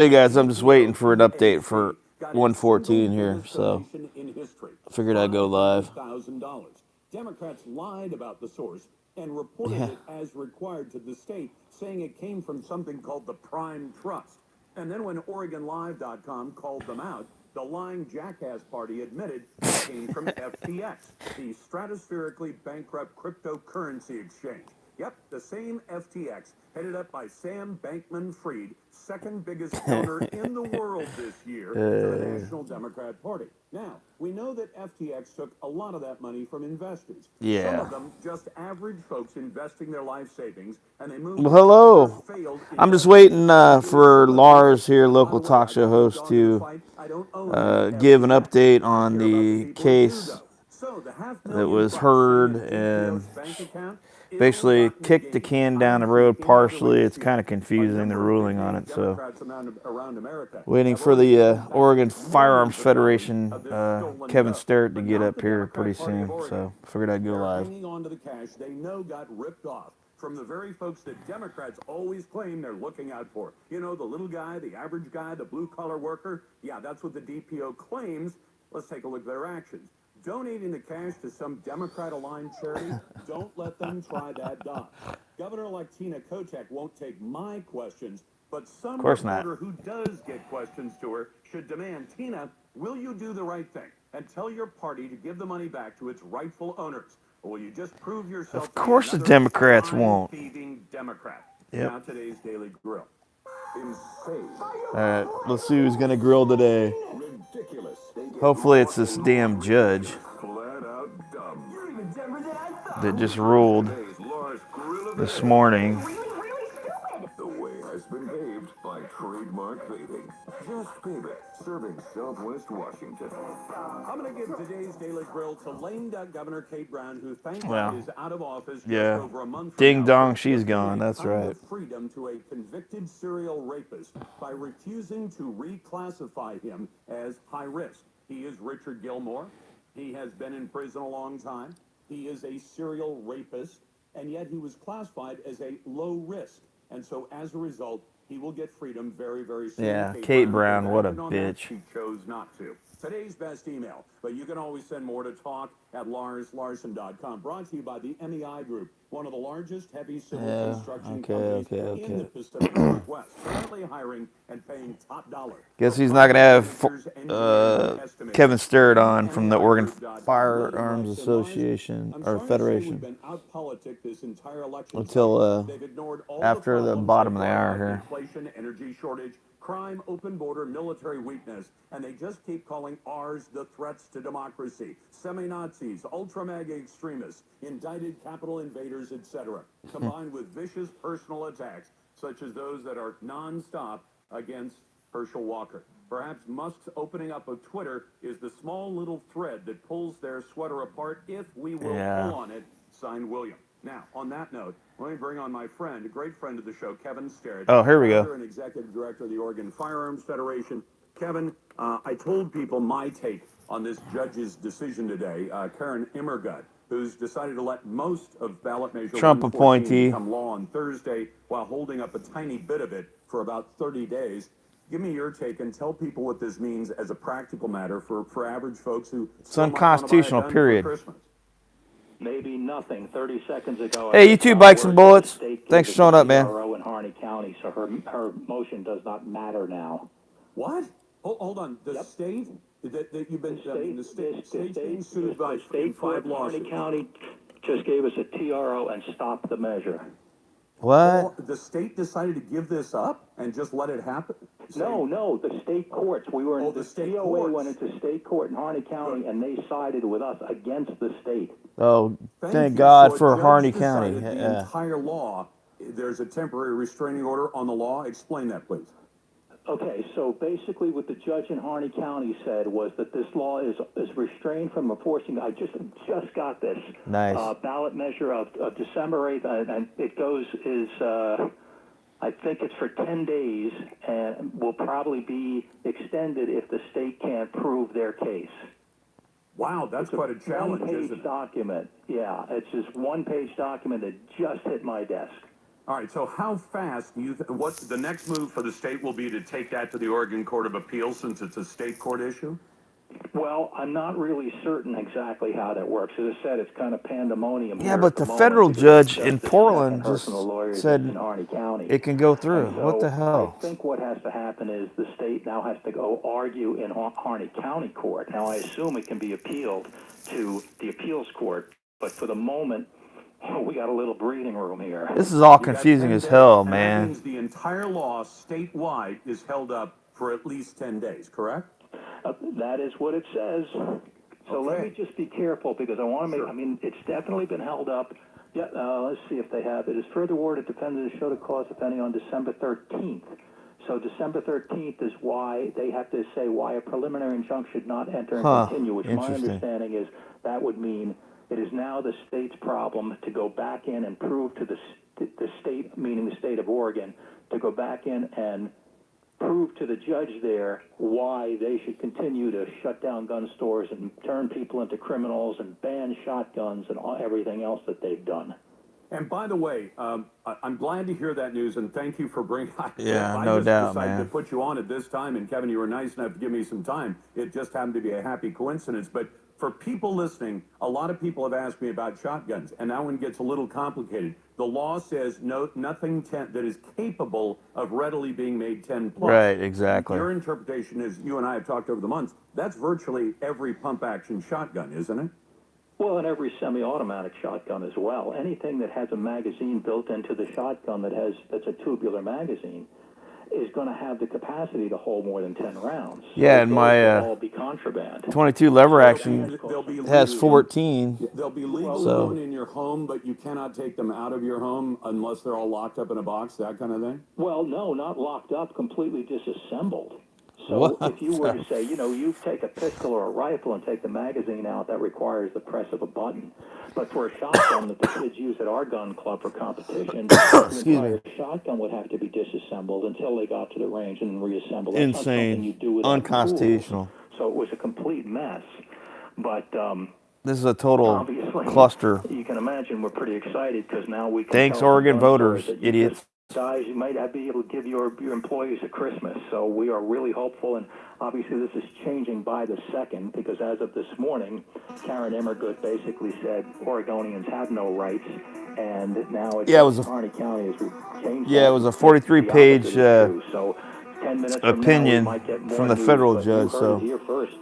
Hey guys, I'm just waiting for an update for 114 here, so I figured I'd go live. Democrats lied about the source and reported it as required to the state, saying it came from something called the Prime Trust. And then when OregonLive.com called them out, the lying jackass party admitted it came from FTX, the stratospherically bankrupt cryptocurrency exchange. Yep, the same FTX, headed up by Sam Bankman-Fried, second biggest donor in the world this year to the National Democrat Party. Now, we know that FTX took a lot of that money from investors. Some Yeah. of them just average folks investing their life savings, and they moved Well, it to other hello. failed I'm just investors. waiting for Lars here, local talk show host, to give an update on the case So the half that million was bucks sitting heard in and DPO's bank account basically ill-gotten kicked the gains. can I down am the road speaking either way partially. this It's year. kind of A confusing, the number of ruling on big-name it. So, Democrats around America waiting have for already the given back Oregon Firearms millions of dollars of Federation, this stolen Kevin dough. Sterrett, to But get not up the here pretty Democrat Party of soon. Oregon. So, figured I'd go They're live. hanging on to the cash they know got ripped off from the very folks that Democrats always claim they're looking out for. You know, the little guy, the average guy, the blue-collar worker. Yeah, that's what the DPO claims. Let's take a look at their actions. Donating the cash to some Democrat-aligned charity, don't let them try that dot. Governor-elect Tina Kotek won't take my questions, but Of some course not. reporter who does get questions to her should demand, Tina, will you do the right thing and tell your party to give the money back to its rightful owners? Or will you just prove yourself Of to be course the another Democrats won't. line-thieving Democrat? Yep. Now today's Daily Grill. Insane. All right, let's see who's gonna grill today. Ridiculous. Hopefully it's this damn judge Flat out dumb. You're even dumber than I thought. that just ruled Today's Lars Grill of the this Day. morning. Really stupid. The way has been paved by Trademark Paving. Just pave it. Serving Southwest Washington. I'm going to give today's Daily Grill to lame duck Governor Kate Brown, who thank God is out of office just Yeah. over a month from Ding now. dong, she's gone. That's Giving right. the freedom to a convicted serial rapist by refusing to reclassify him as high risk. He is Richard Gilmore. He has been in prison a long time. He is a serial rapist, and yet he was classified as a low risk. And so as a result, he will get freedom very, very soon. Yeah, Kate Brown, what a acted on that. bitch. She chose not to. Today's best email, but you can always send more to talk at LarsLarson.com. Brought to you by the MEI Group, one of the largest heavy civil construction companies in the Pacific Northwest. Currently hiring and paying top dollar. Guess he's not gonna have Kevin Sterrett on from the Oregon Firearms Association or Federation until after the bottom of the hour here. Inflation, energy shortage, crime, open border, military weakness, and they just keep calling ours the threats to democracy. Semi-Nazis, ultra-MAGA extremists, indicted Capitol invaders, etc., combined with vicious personal attacks, such as those that are non-stop against Herschel Walker. Perhaps Musk's opening up of Twitter is the small little thread that pulls their sweater apart, if we will pull on it. Signed, William. Now, on that note, let me bring on my friend, a great friend of the show, Kevin Sterrett. Oh, here we go. Founder and executive director of the Oregon Firearms Federation. Kevin, I told people my take on this judge's decision today. Karen Immergut, who's decided to let most of ballot measure Trump 114 appointee become law on Thursday while holding up a tiny bit of it for about 30 days. Give me your take and tell people what this means as a practical matter for average folks who it's unconstitutional, period. Maybe nothing. 30 seconds ago. Hey, you two bikes and bullets. Thanks for showing up, man. In Harney County, so her motion does not matter now. What? Hold on. The state that you've been the state's being sued by state 5 lawsuits. Harney County just gave us a TRO and stopped the measure. What? Well, the state decided to give this up and just let it happen? No, the state courts. We were in the state DOA courts. went into state court in Harney County, and they sided with us against the state. Oh, thank you. God So for a judge Harney County. decided the entire law. There's a temporary restraining order on the law. Explain that, please. Okay, so basically what the judge in Harney County said was that this law is restrained from enforcing. I just got this. Nice. Ballot measure of December 8th, and it goes I think it's for 10 days, and will probably be extended if the state can't prove their case. Wow, that's quite a challenge, isn't One-page it? document. Yeah, it's just one-page document that just hit my desk. All right, so how fast do you, what, the next move for the state will be to take that to the Oregon Court of Appeals since it's a state court issue? Well, I'm not really certain exactly how that works. As I said, it's kind of pandemonium Yeah, here but at the the moment federal because judge it's in just the Portland second just personal lawyers said in Harney County. it can go through. And so What the hell? I think what has to happen is the state now has to go argue in Harney County Court. Now, I assume it can be appealed to the appeals court, but for the moment, we got a little breathing room here. This is all You got confusing 10 as days, hell, and that man. means the entire law statewide is held up for at least 10 days, correct? That is what it says. So let Okay. me just be careful because I want to make, Sure. I mean, it's definitely been held up. Yeah, let's see if they have. It is further ordered defendant to show the cause depending on December 13th. So December 13th is why they have to say why a preliminary injunction should not enter and continue, which my Interesting. understanding is that would mean it is now the state's problem to go back in and prove to the state, meaning the state of Oregon, to go back in and prove to the judge there why they should continue to shut down gun stores and turn people into criminals and ban shotguns and everything else that they've done. And by the way, I'm glad to hear that news, and thank you for bringing. Yeah, I no just doubt, decided man. to put you on at this time, and Kevin, you were nice enough to give me some time. It just happened to be a happy coincidence. But for people listening, a lot of people have asked me about shotguns, and that one gets a little complicated. The law says nothing that is capable of readily being made 10 plus. Right, exactly. Your interpretation is, you and I have talked over the months, that's virtually every pump action shotgun, isn't it? Well, and every semi-automatic shotgun as well. Anything that has a magazine built into the shotgun that's a tubular magazine is going to have the capacity to hold more than 10 rounds. Yeah, So and those my will all be contraband. 22 lever action They'll be has legal. 14. They'll be legal So- known in your home, but you cannot take them out of your home unless they're all locked up in a box, that kind of thing? Well, no, not locked up, completely disassembled. So What if you were to say, you take a pistol or a rifle and take the magazine out, that requires the press of a button. But for a shotgun that the kids use at our gun club for competition, the entire shotgun would have to be disassembled until they got to the range and then reassembled. That's not something you Insane. do without Unconstitutional. tools. So it was a complete mess. But This is a total obviously, cluster. you can imagine we're pretty excited because now we can Thanks, tell the Oregon gun stores voters, that you idiots. just- guys, you might be able to give your employees a Christmas. So we are really hopeful, and obviously this is changing by the second because as of this morning, Karen Emmergut basically said Oregonians have no rights, and now it's Yeah, it was a- Harney County has changed. Yeah, it was a 43-page So 10 minutes opinion from now, we might get more from the news, federal but judge, You heard so- it here first.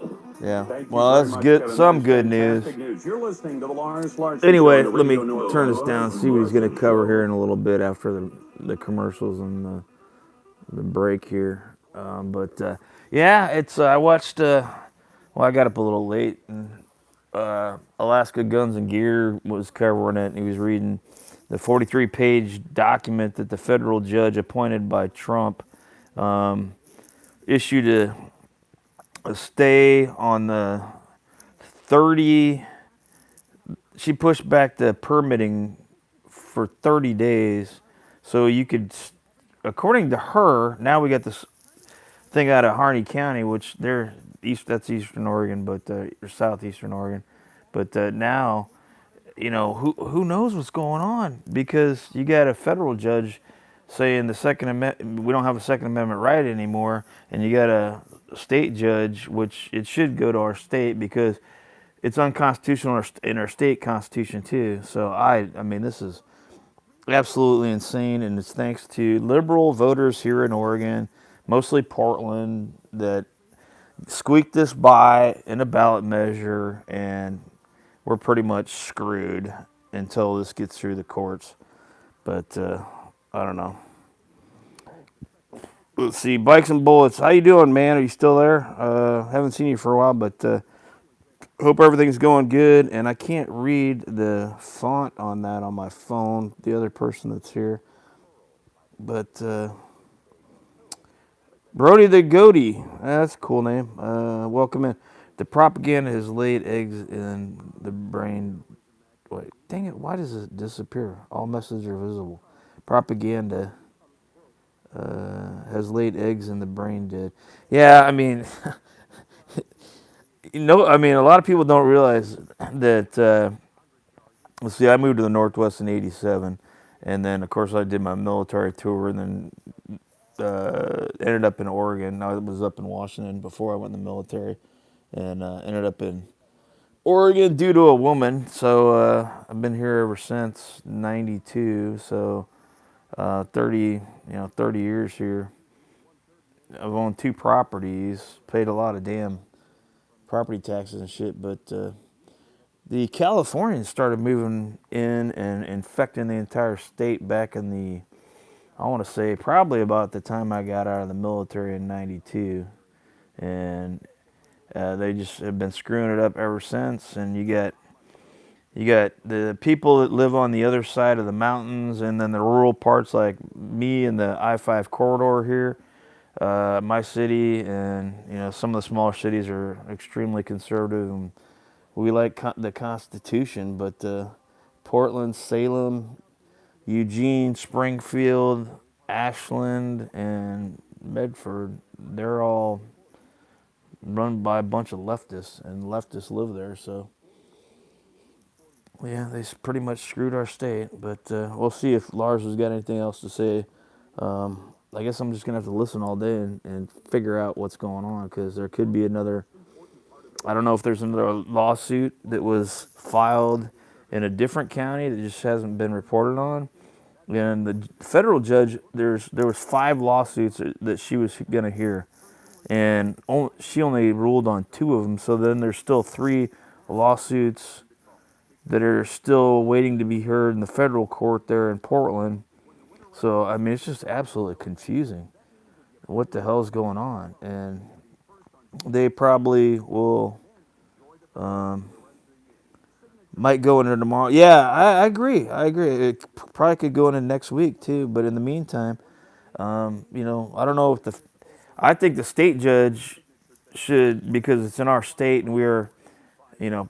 Yeah. Thank you Well, very that's much, good. Kevin. Some That is good news. fantastic news. You're listening to the Lars Larson Show Anyway, on the let me Radio North turn this Carolina. down. See what he's going to cover here in a little bit after the commercials and the break here. Yeah, it's I watched. Well, I got up a little late, and Alaska Guns and Gear was covering it, and he was reading the 43-page document that the federal judge appointed by Trump issued a stay on the 30. She pushed back the permitting for 30 days, so you could, according to her, now we got this thing out of Harney County, which that's Eastern Oregon, but or southeastern Oregon, but now, who knows what's going on, because you got a federal judge saying the Second Amendment, we don't have a Second Amendment right anymore, and you got a state judge, which it should go to our state because it's unconstitutional in our state constitution too. So I mean, this is absolutely insane, and it's thanks to liberal voters here in Oregon, mostly Portland, that squeaked this by in a ballot measure, and we're pretty much screwed until this gets through the courts. But I don't know. Let's see, Bikes and Bullets. How you doing, man? Are you still there? Haven't seen you for a while, but hope everything's going good. And I can't read the font on that on my phone, the other person that's here. But Brody the Goatee, that's a cool name. Welcome in. The propaganda has laid eggs in the brain. Wait, dang it, why does it disappear? All messages are visible. Propaganda has laid eggs in the brain dead. Yeah, I mean, a lot of people don't realize that, let's see, I moved to the Northwest in 87, And then, of course, I did my military tour, and then ended up in Oregon. I was up in Washington before I went in the military, and ended up in Oregon due to a woman. So I've been here ever since '92. So 30 years here. I've owned 2 properties, paid a lot of damn property taxes and shit, but the Californians started moving in and infecting the entire state back in the, I want to say, probably about the time I got out of the military in '92. And they just have been screwing it up ever since. And you got the people that live on the other side of the mountains, and then the rural parts like me and the I-5 corridor here. My city and some of the smaller cities are extremely conservative, and we like the Constitution. But Portland, Salem, Eugene, Springfield, Ashland, and Medford, they're all run by a bunch of leftists, and leftists live there. So yeah, they pretty much screwed our state. But we'll see if Lars has got anything else to say. I guess I'm just gonna have to listen all day and figure out what's going on, because there could be another. I don't know if there's another lawsuit that was filed in a different county that just hasn't been reported on. And the federal judge, there was 5 lawsuits that she was gonna hear, and she only ruled on 2 of them. So then there's still 3 lawsuits that are still waiting to be heard in the federal court there in Portland. So I mean, it's just absolutely confusing. What the hell's going on? And they probably will, might go into tomorrow. Yeah, I agree. I agree. It probably could go into next week too. But in the meantime, I don't know if I think the state judge should, because it's in our state and we're, you know,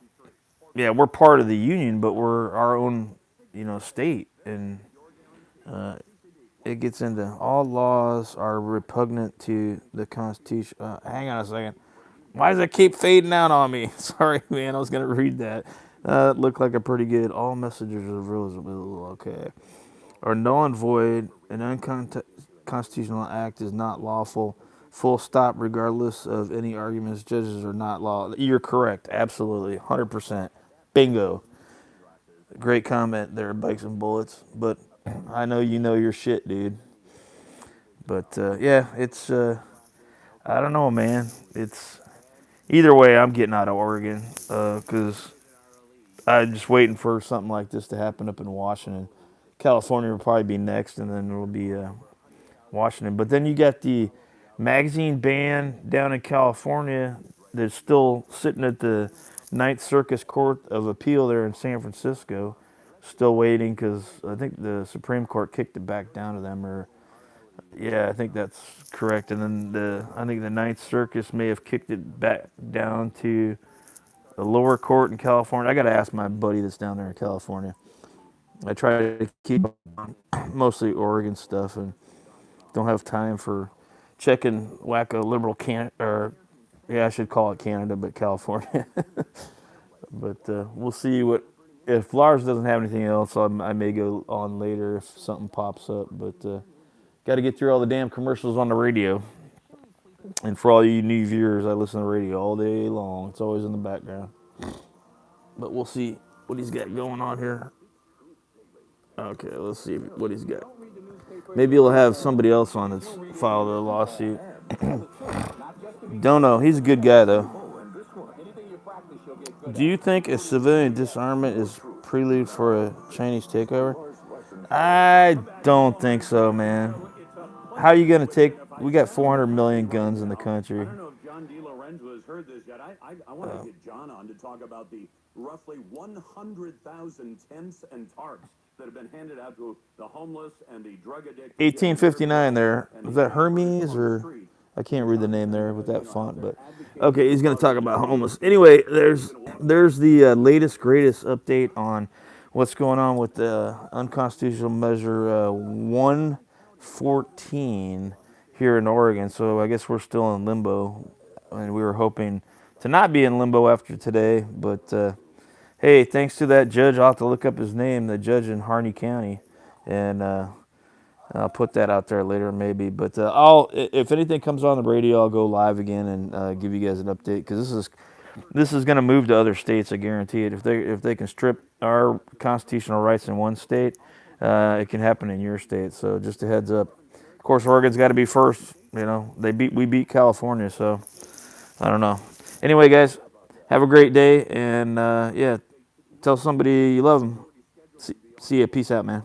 yeah, we're part of the union, but we're our own, state. And it gets into all laws are repugnant to the Constitution. Hang on a second. Why does it keep fading out on me? Sorry, man. I was going to read that. It looked like a pretty good. All messages of rules. Okay. Are null and void. An unconstitutional act is not lawful. Full stop, regardless of any arguments. Judges are not law. You're correct. Absolutely. 100%. Bingo. Great comment there, Bikes and Bullets. But I know you know your shit, dude. But yeah, it's I don't know, man. It's either way. I'm getting out of Oregon because I'm just waiting for something like this to happen up in Washington. California will probably be next, and then it will be Washington. But then you got the magazine ban down in California that's still sitting at the Ninth Circuit Court of Appeal there in San Francisco, still waiting because I think the Supreme Court kicked it back down to them, or yeah, I think that's correct. And then I think the Ninth Circus may have kicked it back down to the lower court in California. I got to ask my buddy that's down there in California. I try to keep on mostly Oregon stuff and don't have time for checking wacko liberal or yeah, I should call it Canada, but California. But we'll see what if Lars doesn't have anything else. I may go on later if something pops up. But got to get through all the damn commercials on the radio. And for all you new viewers, I listen to the radio all day long. It's always in the background. But we'll see what he's got going on here. Okay, let's see what he's got. Maybe he'll have somebody else on that's filed a lawsuit. Don't know. He's a good guy, though. Do you think a civilian disarmament is prelude for a Chinese takeover? I don't think so, man. How are you going to take... We got 400 million guns in the country. I don't know if John DiLorenzo has heard this yet. I want to get John on to talk about the roughly 100,000 tents and tarps that have been handed out to the homeless and the drug addicted. 1859 there. Was that Hermes or... I can't read the name there with that font, but okay, he's going to talk about homeless. Anyway, there's the latest, greatest update on what's going on with the unconstitutional measure 114 here in Oregon. So I guess we're still in limbo, and we were hoping to not be in limbo after today. But hey, thanks to that judge, I'll have to look up his name, the judge in Harney County, and I'll put that out there later maybe. But if anything comes on the radio, I'll go live again and give you guys an update, because this is going to move to other states. I guarantee it. If they can strip our constitutional rights in one state, it can happen in your state. So just a heads up. Of course, Oregon's got to be first. You know, we beat California, so I don't know. Anyway, guys, have a great day, and yeah, tell somebody you love them. See ya. Peace out, man.